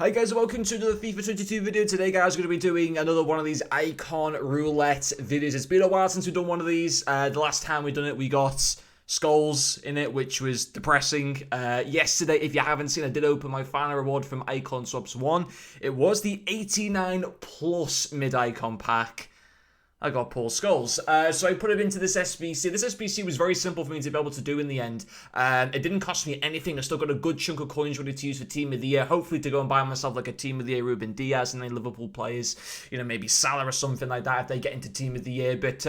Hi guys, welcome to another FIFA 22 video. Today guys, we're going to be doing another one of these icon roulette videos. It's been a while since we've done one of these. The last time we done it, we got skulls in it, which was depressing. Yesterday, if you haven't seen, I did open my final reward from Icon Subs 1. It was the 89 plus mid-icon pack. I got Paul Skulls. So I put it into this SBC. This SBC was very simple for me to be able to do in the end. It didn't cost me anything. I still got a good chunk of coins ready to use for Team of the Year. Hopefully to go and buy myself like a Team of the Year Ruben Diaz and then Liverpool players. You know, maybe Salah or something like that if they get into Team of the Year. But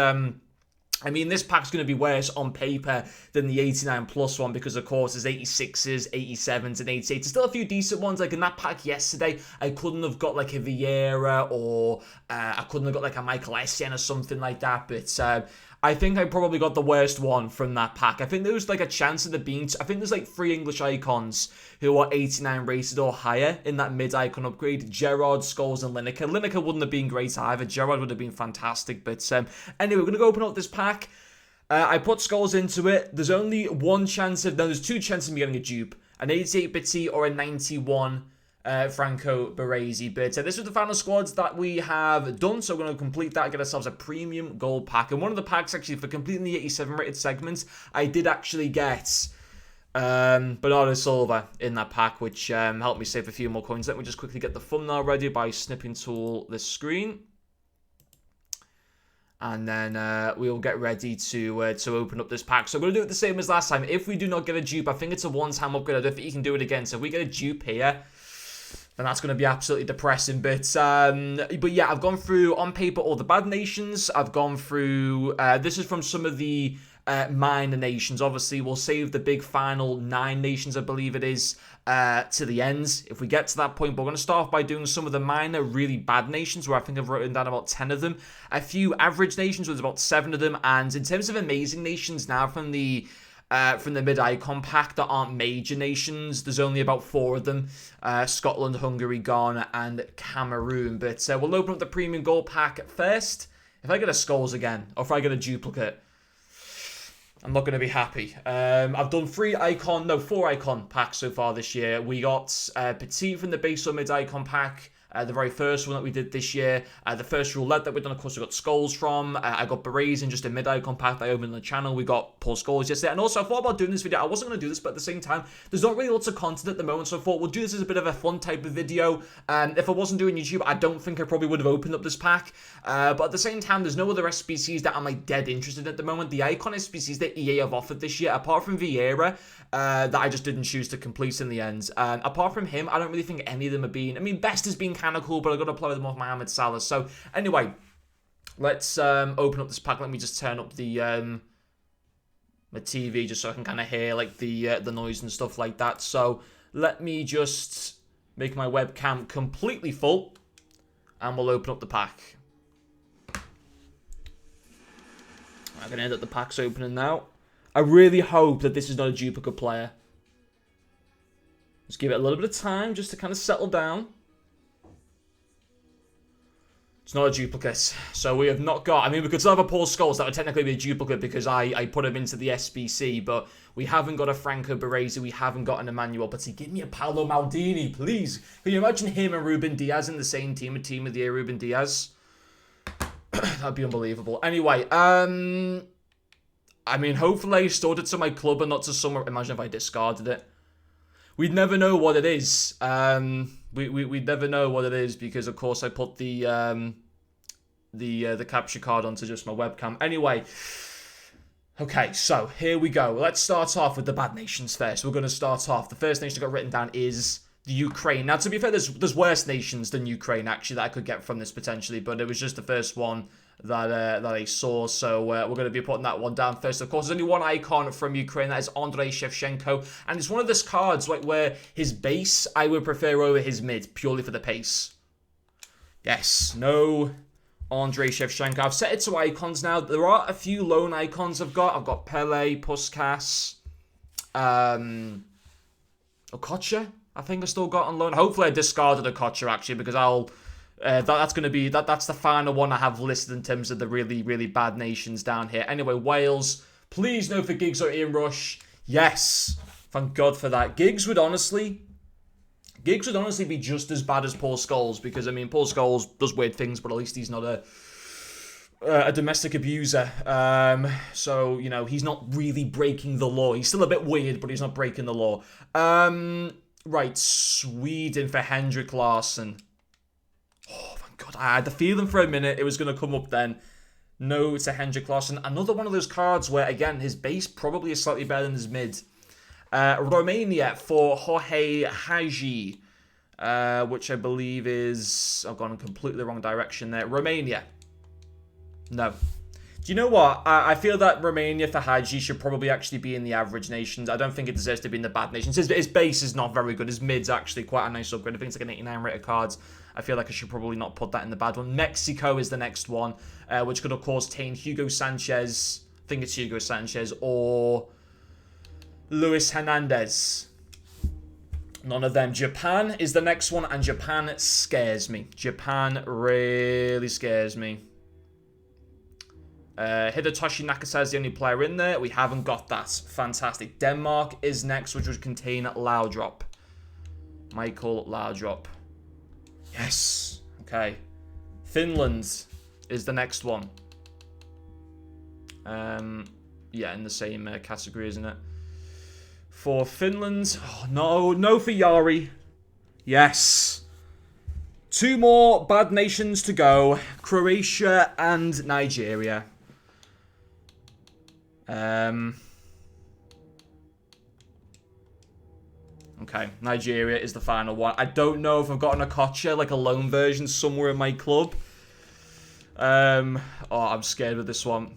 I mean, this pack's going to be worse on paper than the 89 plus one because, of course, there's 86s, 87s, and 88s. There's still a few decent ones. Like in that pack yesterday, I couldn't have got like a Vieira or I couldn't have got like a Michael Essien or something like that. But I think I probably got the worst one from that pack. I think there was like a chance of there being... I think there's like 3 English icons who are 89 rated or higher in that mid-icon upgrade. Gerrard, Scholes, and Lineker. Lineker wouldn't have been great either. Gerrard would have been fantastic. But anyway, we're going to go open up this pack. I put Scholes into it. There's only one chance of... No, there's 2 chances of me getting a dupe. An 88-bitty or a 91 Franco Baresi. But this was the final squads that we have done. So we're going to complete that, get ourselves a premium gold pack. And one of the packs, actually, for completing the 87 rated segments, I did actually get Bernardo Silva in that pack, which helped me save a few more coins. Let me just quickly get the thumbnail ready by snipping tool this screen. And then we'll get ready to open up this pack. So we're going to do it the same as last time. If we do not get a dupe, I think it's a one-time upgrade. I don't think you can do it again. So if we get a dupe here, then that's going to be absolutely depressing. But yeah, I've gone through, on paper, all the bad nations. I've gone through... this is from some of the minor nations. Obviously, we'll save the big final 9 nations, I believe it is, to the end if we get to that point. But we're going to start off by doing some of the minor, really bad nations, where I think I've written down about 10 of them. A few average nations, where there's about 7 of them. And in terms of amazing nations now from the mid-icon pack that aren't major nations, there's only about 4 of them. Scotland, Hungary, Ghana, and Cameroon. But we'll open up the premium gold pack first. If I get a Skulls again, or if I get a duplicate, I'm not going to be happy. I've done 4 icon packs so far this year. We got Petit from the base or mid-icon pack. The very first one that we did this year. The first roulette that we've done, of course, we got Skulls from. I got Berets in just a mid-icon pack that I opened on the channel. We got Paul Skulls yesterday. And also, I thought about doing this video. I wasn't going to do this, but at the same time, there's not really lots of content at the moment. So I thought we'll do this as a bit of a fun type of video. If I wasn't doing YouTube, I don't think I probably would have opened up this pack. But at the same time, there's no other SBCs that I'm like dead interested in at the moment. The icon SBCs that EA have offered this year, apart from Vieira, that I just didn't choose to complete in the end. Apart from him, I don't really think any of them have been... I mean, Best has been kind of cool, but I've got to play with them off Mohamed Salah. So, anyway, let's open up this pack. Let me just turn up the my TV just so I can kind of hear like the noise and stuff like that. So, let me just make my webcam completely full, and we'll open up the pack. I'm going to end up the pack's opening now. I really hope that this is not a duplicate player. Just give it a little bit of time just to kind of settle down. It's not a duplicate. So we have not got... I mean, we could still have a Paul Scholes. That would technically be a duplicate because I put him into the SBC. But we haven't got a Franco Baresi. We haven't got an Emmanuel. But give me a Paolo Maldini, please. Can you imagine him and Ruben Diaz in the same team? A Team of the Year Ruben Diaz? That'd be unbelievable. Anyway, I mean, hopefully I stored it to my club and not to somewhere. Imagine if I discarded it. We'd never know what it is. We'd never know what it is because, of course, I put the capture card onto just my webcam. Anyway, okay, so here we go. Let's start off with the bad nations first. We're going to start off. The first nation I got written down is the Ukraine. Now, to be fair, there's worse nations than Ukraine, actually, that I could get from this potentially, but it was just the first one that I saw, so we're going to be putting that one down first. Of course, there's only one icon from Ukraine, that is Andrei Shevchenko, and it's one of those cards like where his base I would prefer over his mid, purely for the pace. Yes, no Andrei Shevchenko. I've set it to icons now. There are a few lone icons I've got. I've got Pele, Puskas, Okocha, I think I still got on loan. Hopefully I discarded Okocha, actually, because I'll... that's going to be... That's the final one I have listed in terms of the really, really bad nations down here. Anyway, Wales. Please no for Giggs or Ian Rush. Yes. Thank God for that. Giggs would honestly Giggs would honestly be just as bad as Paul Scholes because, I mean, Paul Scholes does weird things, but at least he's not a domestic abuser. So, you know, he's not really breaking the law. He's still a bit weird, but he's not breaking the law. Right, Sweden for Henrik Larsson. Oh, my God. I had the feeling for a minute it was going to come up then. No, it's a Henrik Larsson. Another one of those cards where, again, his base probably is slightly better than his mid. Romania for Jorge Hagi, which I believe is... I've gone completely the wrong direction there. Romania. No. Do you know what? I feel that Romania for Hagi should probably actually be in the average nations. I don't think it deserves to be in the bad nations. His base is not very good. His mid's actually quite a nice upgrade. I think it's like an 89 rated cards. I feel like I should probably not put that in the bad one. Mexico is the next one, which could, of course, contain Hugo Sanchez. I think it's Hugo Sanchez or Luis Hernandez. None of them. Japan is the next one, and Japan scares me. Japan really scares me. Hidetoshi Nakasa is the only player in there. We haven't got that. Fantastic. Denmark is next, which would contain Laudrup. Michael Laudrup. Yes. Okay. Finland is the next one. Yeah, in the same category, isn't it? For Finland. Oh, no for Yari. Yes. 2 more bad nations to go. Croatia and Nigeria. Okay, Nigeria is the final one. I don't know if I've got an Okocha, like a loan version somewhere in my club. Oh, I'm scared with this one.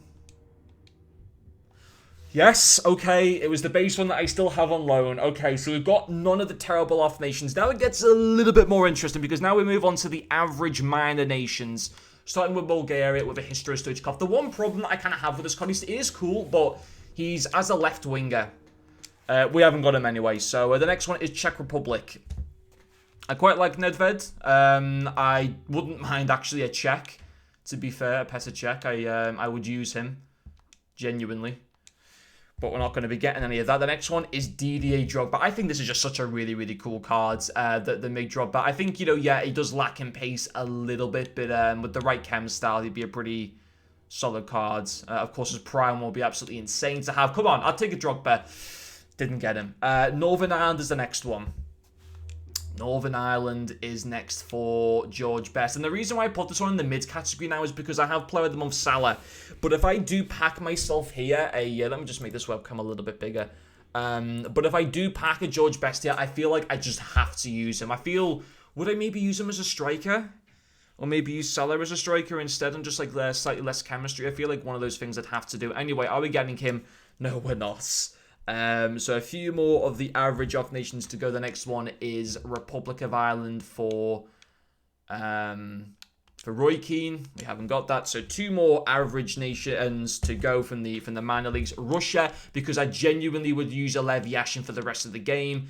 Yes, okay, it was the base one that I still have on loan. Okay, so we've got none of the terrible off nations. Now it gets a little bit more interesting because now we move on to the average minor nations. Starting with Bulgaria with a Histro Stoichkov. The one problem that I kind of have with this card, he is cool, but he's as a left winger. We haven't got him anyway. So the next one is Czech Republic. I quite like Nedved. I wouldn't mind actually a Czech, to be fair, a Petr Cech. I would use him, genuinely. But we're not going to be getting any of that. The next one is Didier Drogba. I think this is just such a really, really cool card that they make Drogba. I think, you know, yeah, he does lack in pace a little bit, but with the right chem style, he'd be a pretty solid card. Of course, his prime will be absolutely insane to have. Come on, I'll take a Drogba. Didn't get him. Northern Ireland is the next one. Northern Ireland is next for George Best. And the reason why I put this one in the mid category now is because I have Player of the Month Salah. But if I do pack myself here, let me just make this webcam a little bit bigger. But if I do pack a George Best here, I feel like I just have to use him. Would I maybe use him as a striker? Or maybe use Salah as a striker instead and just like slightly less chemistry? I feel like one of those things I'd have to do. Anyway, are we getting him? No, we're not. So a few more of the average off nations to go. The next one is Republic of Ireland for Roy Keane. We haven't got that. So 2 more average nations to go from the minor leagues. Russia, because I genuinely would use Lev Yashin for the rest of the game.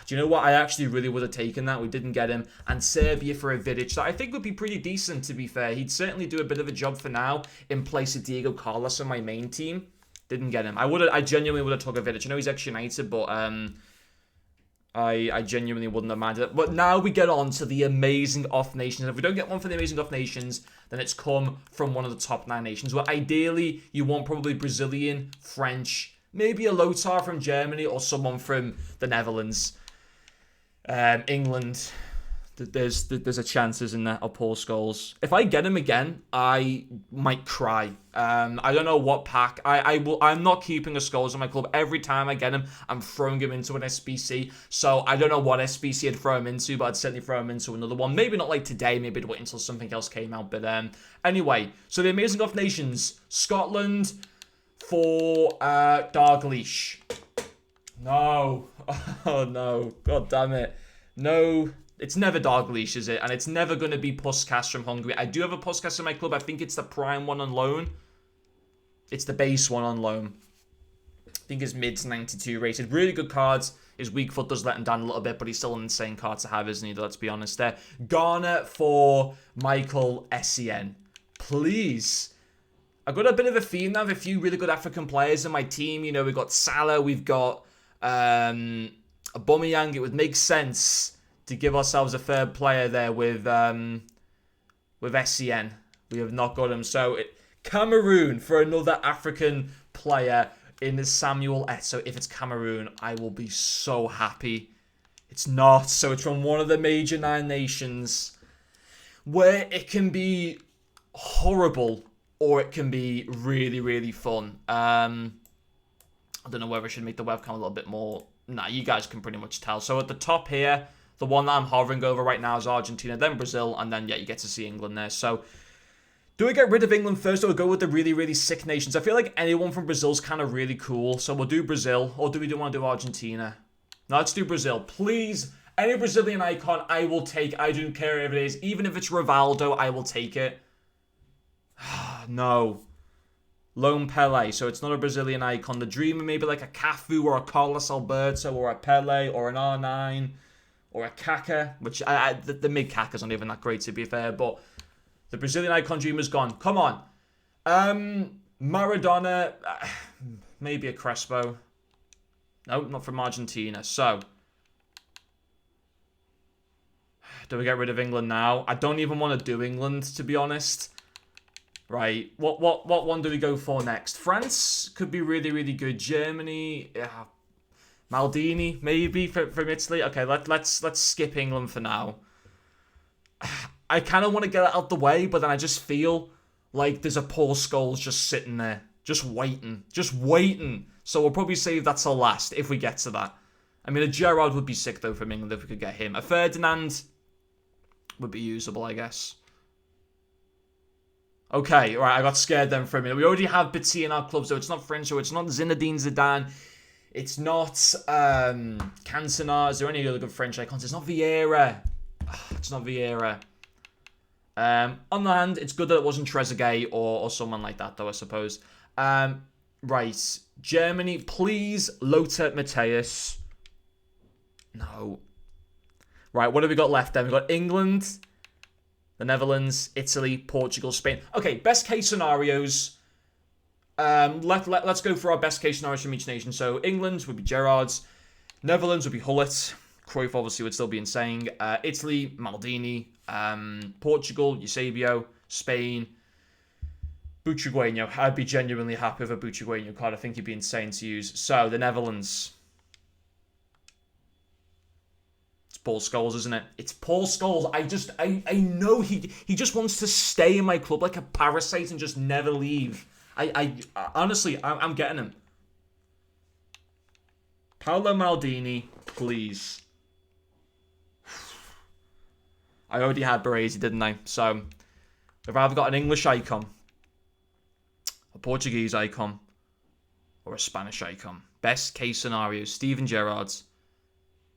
Do you know what? I actually really would have taken that. We didn't get him. And Serbia for a Vidic that I think would be pretty decent, to be fair. He'd certainly do a bit of a job for now in place of Diego Carlos on my main team. Didn't get him. I genuinely would have took a Vidic. I know he's ex-United, but I genuinely wouldn't have minded it. But now we get on to the amazing off nations. And if we don't get one for the amazing off nations, then it's come from one of the top 9 nations. Well, ideally, you want probably Brazilian, French, maybe a Lothar from Germany, or someone from the Netherlands, England. There's a chance, isn't there, of Paul Scholes. If I get him again, I might cry. I don't know what pack. I'm not keeping a Scholes in my club. Every time I get him, I'm throwing him into an SBC. So I don't know what SBC I'd throw him into, but I'd certainly throw him into another one. Maybe not like today. Maybe I'd wait until something else came out. But anyway, so the Amazing Off Nations. Scotland for Dalglish. No. Oh, no. God damn it. No. It's never Dalglish, is it? And it's never going to be Puskas from Hungary. I do have a Puskas in my club. I think it's the prime one on loan. It's the base one on loan. I think his mid's 92 rated. Really good cards. His weak foot does let him down a little bit, but he's still an insane card to have, isn't he? Let's be honest there. Ghana for Michael Essien. Please. I've got a bit of a theme now of a few really good African players in my team. You know, we've got Salah. We've got Aubameyang. It would make sense to give ourselves a third player there with SCN. We have not got him. So Cameroon for another African player in Samuel Eto'o. If it's Cameroon, I will be so happy. It's not. So it's from one of the major 9 nations where it can be horrible or it can be really, really fun. I don't know whether I should make the webcam a little bit more. Nah, you guys can pretty much tell. So at the top here, the one that I'm hovering over right now is Argentina, then Brazil, and then, yeah, you get to see England there. So do we get rid of England first or go with the really, really sick nations? I feel like anyone from Brazil's kind of really cool. So we'll do Brazil, or do we want to do Argentina? No, let's do Brazil. Please, any Brazilian icon, I will take. I don't care if it is. Even if it's Rivaldo, I will take it. No. Lone Pele, so it's not a Brazilian icon. The Dreamer, maybe like a Cafu or a Carlos Alberto or a Pele or an R9 or a Kaká, which the mid Kaká's not even that great to be fair, but the Brazilian icon Dreamer's gone. Come on. Maradona, maybe a Crespo. No, not from Argentina. So, do we get rid of England now? I don't even want to do England, to be honest. Right, what one do we go for next? France could be really, really good. Germany, Maldini, maybe from Italy. Okay, let's skip England for now. I kind of want to get it out the way, but then I just feel like there's a Paul Scholes just sitting there, just waiting. So we'll probably save that till last if we get to that. I mean, a Gerrard would be sick though from England if we could get him. A Ferdinand would be usable, I guess. Okay, all right, I got scared then for a minute. We already have Petit in our club, so it's not French, so it's not Zinedine Zidane. It's not Cantona. Is there any other good French icons? It's not Vieira. It's not Vieira. On the hand, it's good that it wasn't Trezeguet or someone like that, though, I suppose. Right, Germany, please, Lothar Matthäus. No. Right, what have we got left then? We've got England, the Netherlands, Italy, Portugal, Spain. Okay, best case scenarios. Let's go for our best case scenarios from each nation. So England would be Gerrard's. Netherlands would be Gullit. Cruyff obviously would still be insane. Italy, Maldini. Portugal, Eusebio. Spain, Butragueño. I'd be genuinely happy with a Butragueño card. I think he'd be insane to use. So the Netherlands. Paul Scholes, isn't it? It's Paul Scholes. I know he just wants to stay in my club like a parasite and just never leave. I honestly, I'm getting him. Paolo Maldini, please. I already had Baresi, didn't I? So, I've either got an English icon, a Portuguese icon, or a Spanish icon. Best case scenario, Steven Gerrard,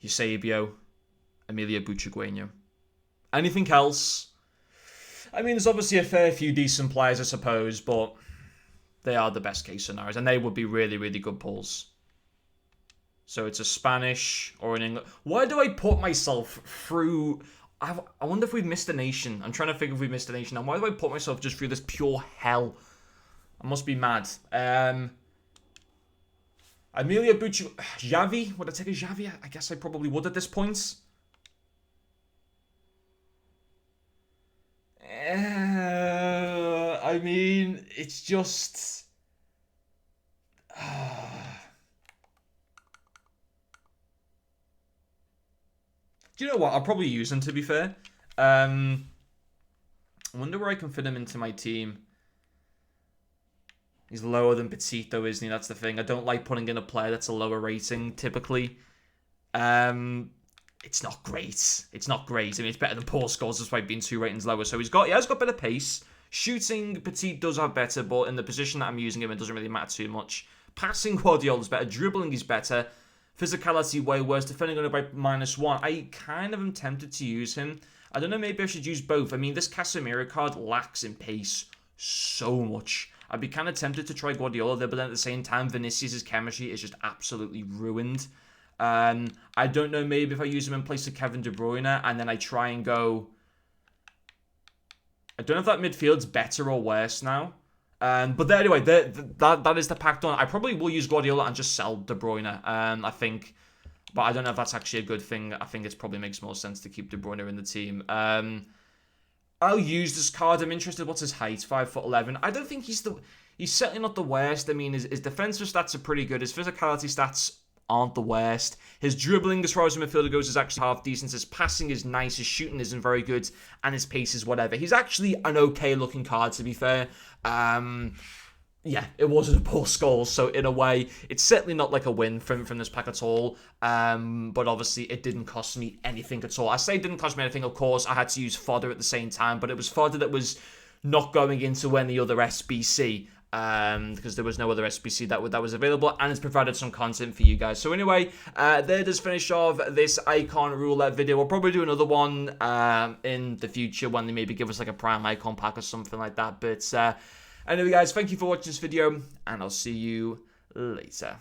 Eusebio, Emilio Butragueño. Anything else? I mean, there's obviously a fair few decent players, I suppose, but they are the best case scenarios, and they would be really, really good pulls. So it's a Spanish or an English. Why do I put myself through... I wonder if we've missed a nation. I'm trying to figure if we've missed a nation. And why do I put myself just through this pure hell? I must be mad. Emilio Butragueño... Xavi? Would I take a Xavi? I guess I probably would at this point. I mean, it's just... Do you know what? I'll probably use him, to be fair. I wonder where I can fit him into my team. He's lower than Petit, though, isn't he? That's the thing. I don't like putting in a player that's a lower rating, typically. It's not great. It's not great. I mean, it's better than Paul Scholes despite being 2 ratings lower. So he has got better pace. Shooting, Petit does have better, but in the position that I'm using him, it doesn't really matter too much. Passing, Guardiola's better. Dribbling is better. Physicality, way worse. Defending only by -1. I kind of am tempted to use him. I don't know, maybe I should use both. I mean, this Casemiro card lacks in pace so much. I'd be kind of tempted to try Guardiola there, but then at the same time, Vinicius' chemistry is just absolutely ruined. I don't know, maybe if I use him in place of Kevin De Bruyne, and then I try and go... I don't know if that midfield's better or worse now. But anyway, that is the pack done. I probably will use Guardiola and just sell De Bruyne. I think But I don't know if that's actually a good thing. I think it probably makes more sense to keep De Bruyne in the team. I'll use this card. I'm interested. What's his height? 5'11". I don't think he's certainly not the worst. I mean, his defensive stats are pretty good. His physicality stats aren't the worst. His dribbling, as far as a midfielder goes, is actually half decent. His passing is nice. His shooting isn't very good. And his pace is whatever. He's actually an okay-looking card, to be fair. Yeah, it wasn't a poor score, so in a way, it's certainly not like a win from this pack at all. But obviously, it didn't cost me anything at all. I say it didn't cost me anything, of course. I had to use fodder at the same time, but it was fodder that was not going into any other SBC. Because there was no other SBC that was available, and it's provided some content for you guys. So anyway, there does finish off this icon roulette video. We'll probably do another one in the future when they maybe give us like a prime icon pack or something like that. But anyway, guys, thank you for watching this video, and I'll see you later.